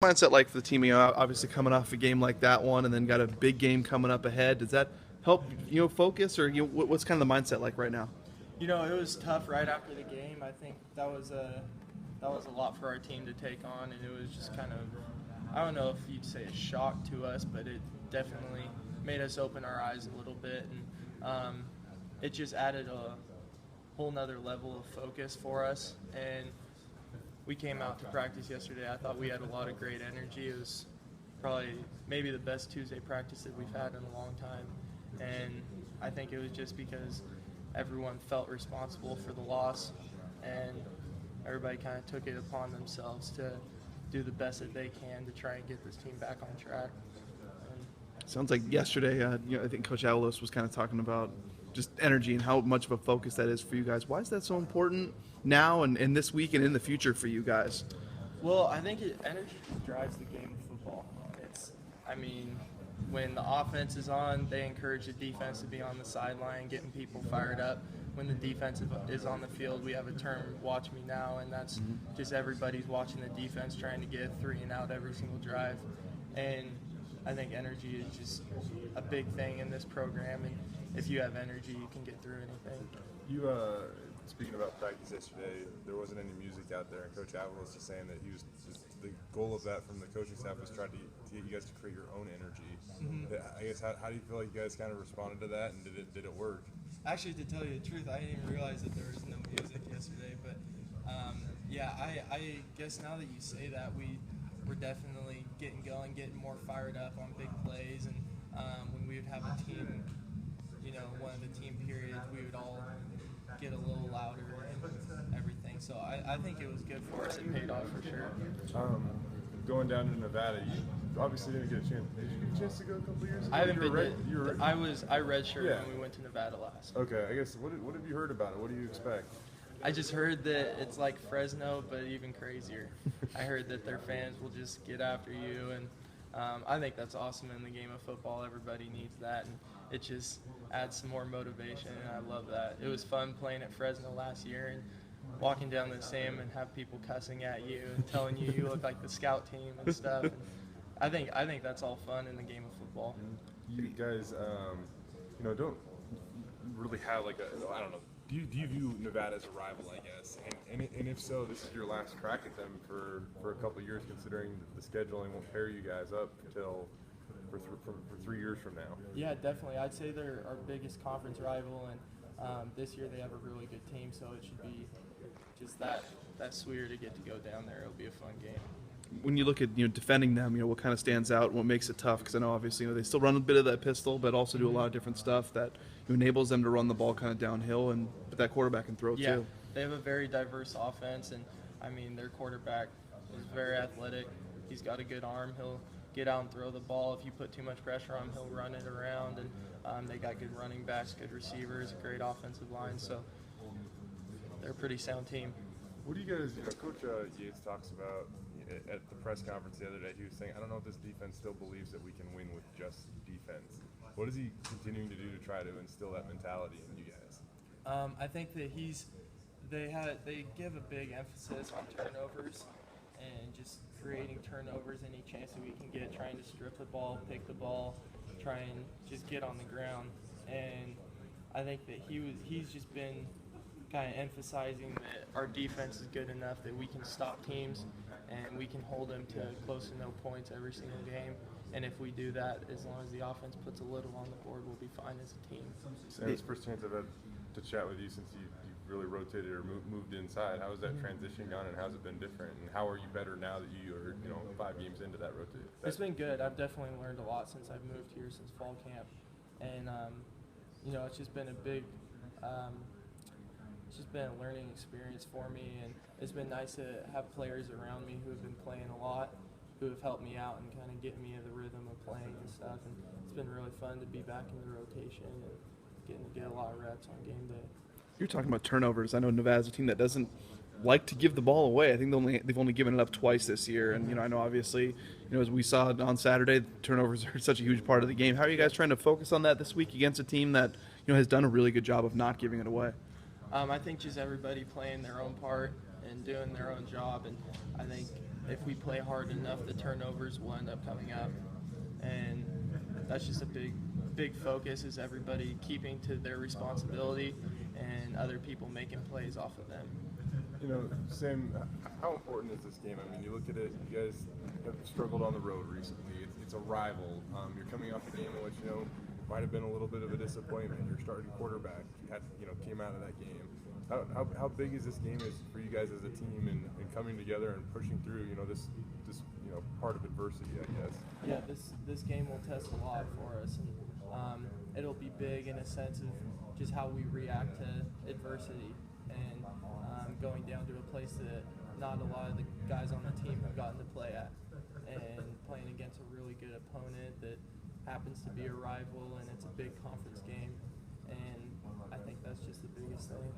Mindset like for the team? Obviously coming off a game like that one, and then got a big game coming up ahead. Does that help focus, or what's kind of the mindset like right now? It was tough right after the game. I think that was a lot for our team to take on, and it was just kind of, I don't know if you'd say a shock to us, but it definitely made us open our eyes a little bit, and it just added a whole nother level of focus for us. And we came out to practice yesterday. I thought we had a lot of great energy. It was probably maybe the best Tuesday practice that we've had in a long time, and I think it was just because everyone felt responsible for the loss, and everybody kind of took it upon themselves to do the best that they can to try and get this team back on track. Sounds like yesterday, I think Coach Avalos was kind of talking about just energy and how much of a focus that is for you guys. Why is that so important now and this week and in the future for you guys? Well, I think energy just drives the game of football. When the offense is on, they encourage the defense to be on the sideline, getting people fired up. When the defense is on the field, we have a term, watch me now, and that's just everybody's watching the defense trying to get 3 and out every single drive. And I think energy is just a big thing in this program, and if you have energy, you can get through anything. Speaking about practice yesterday, there wasn't any music out there, and Coach Avila was just saying that the goal of that from the coaching staff was trying to get you guys to create your own energy. I guess how do you feel like you guys kind of responded to that, and did it work? Actually, to tell you the truth, I didn't even realize that there was no music yesterday. But I guess now that you say that, we're definitely getting going, getting more fired up on big plays, and when we would have a team, one of the team periods, we would all get a little louder and everything. So I think it was good for us. It paid off for sure. Going down to Nevada, you obviously didn't get a chance. Did you get a chance to go a couple years ago? I haven't been. I redshirted when we went to Nevada last. Okay, I guess what have you heard about it? What do you expect? I just heard that it's like Fresno, but even crazier. I heard that their fans will just get after you, and I think that's awesome in the game of football. Everybody needs that, and it just adds some more motivation, and I love that. It was fun playing at Fresno last year and walking down the stadium and have people cussing at you and telling you look like the scout team and stuff. And I think that's all fun in the game of football. You guys, don't really have like I don't know. Do you view Nevada as a rival, I guess? And if so, this is your last crack at them for a couple of years, considering the scheduling won't pair you guys up until for 3 years from now. Yeah, definitely. I'd say they're our biggest conference rival, and this year they have a really good team, so it should be just that sweeter to get to go down there. It'll be a fun game. When you look at defending them, what kind of stands out, what makes it tough? Because I know obviously they still run a bit of that pistol, but also do a lot of different stuff that enables them to run the ball kind of downhill, and but that quarterback can throw yeah, too. They have a very diverse offense, and their quarterback is very athletic. He's got a good arm. He'll get out and throw the ball. If you put too much pressure on him, he'll run it around. And they got good running backs, good receivers, a great offensive line. So they're a pretty sound team. What do you guys, Coach Yates talks about at the press conference the other day. He was saying, I don't know if this defense still believes that we can win with just defense. What is he continuing to do to try to instill that mentality in you guys? I think that they give a big emphasis on turnovers and just creating turnovers any chance that we can get, trying to strip the ball, pick the ball, try and just get on the ground. And I think that he's just been kind of emphasizing that our defense is good enough that we can stop teams and we can hold them to close to no points every single game. And if we do that, as long as the offense puts a little on the board, we'll be fine as a team. Sam, it's the first chance I've had to chat with you since you really rotated or moved inside. How has that transition gone, and how's it been different? And how are you better now that you are 5 games into that rotation? It's been good. I've definitely learned a lot since I've moved here since fall camp, and it's just been a big. It's just been a learning experience for me, and it's been nice to have players around me who have been playing a lot, who have helped me out and kind of get me in the rhythm of playing and stuff. And it's been really fun to be back in the rotation and getting to get a lot of reps on game day. You're talking about turnovers. I know Nevada's a team that doesn't like to give the ball away. I think they've only given it up twice this year, and I know obviously, as we saw on Saturday, turnovers are such a huge part of the game. How are you guys trying to focus on that this week against a team that has done a really good job of not giving it away? I think just everybody playing their own part and doing their own job, and I think if we play hard enough, the turnovers will end up coming up, and that's just a big focus, is everybody keeping to their responsibility and other people making plays off of them. You know, Sam, how important is this game? I mean, you look at it, you guys have struggled on the road recently. It's a rival. You're coming off a game in which, you know, might have been a little bit of a disappointment. Your starting quarterback came out of that game. How big is this game for you guys as a team and coming together and pushing through, this part of adversity, I guess? Yeah, this game will test a lot for us, and it'll be big in a sense of just how we react to adversity, and going down to a place that not a lot of the guys on the team have gotten to play at, and playing against a really good opponent that happens to be a rival, and it's a big conference game, and I think that's just the biggest thing.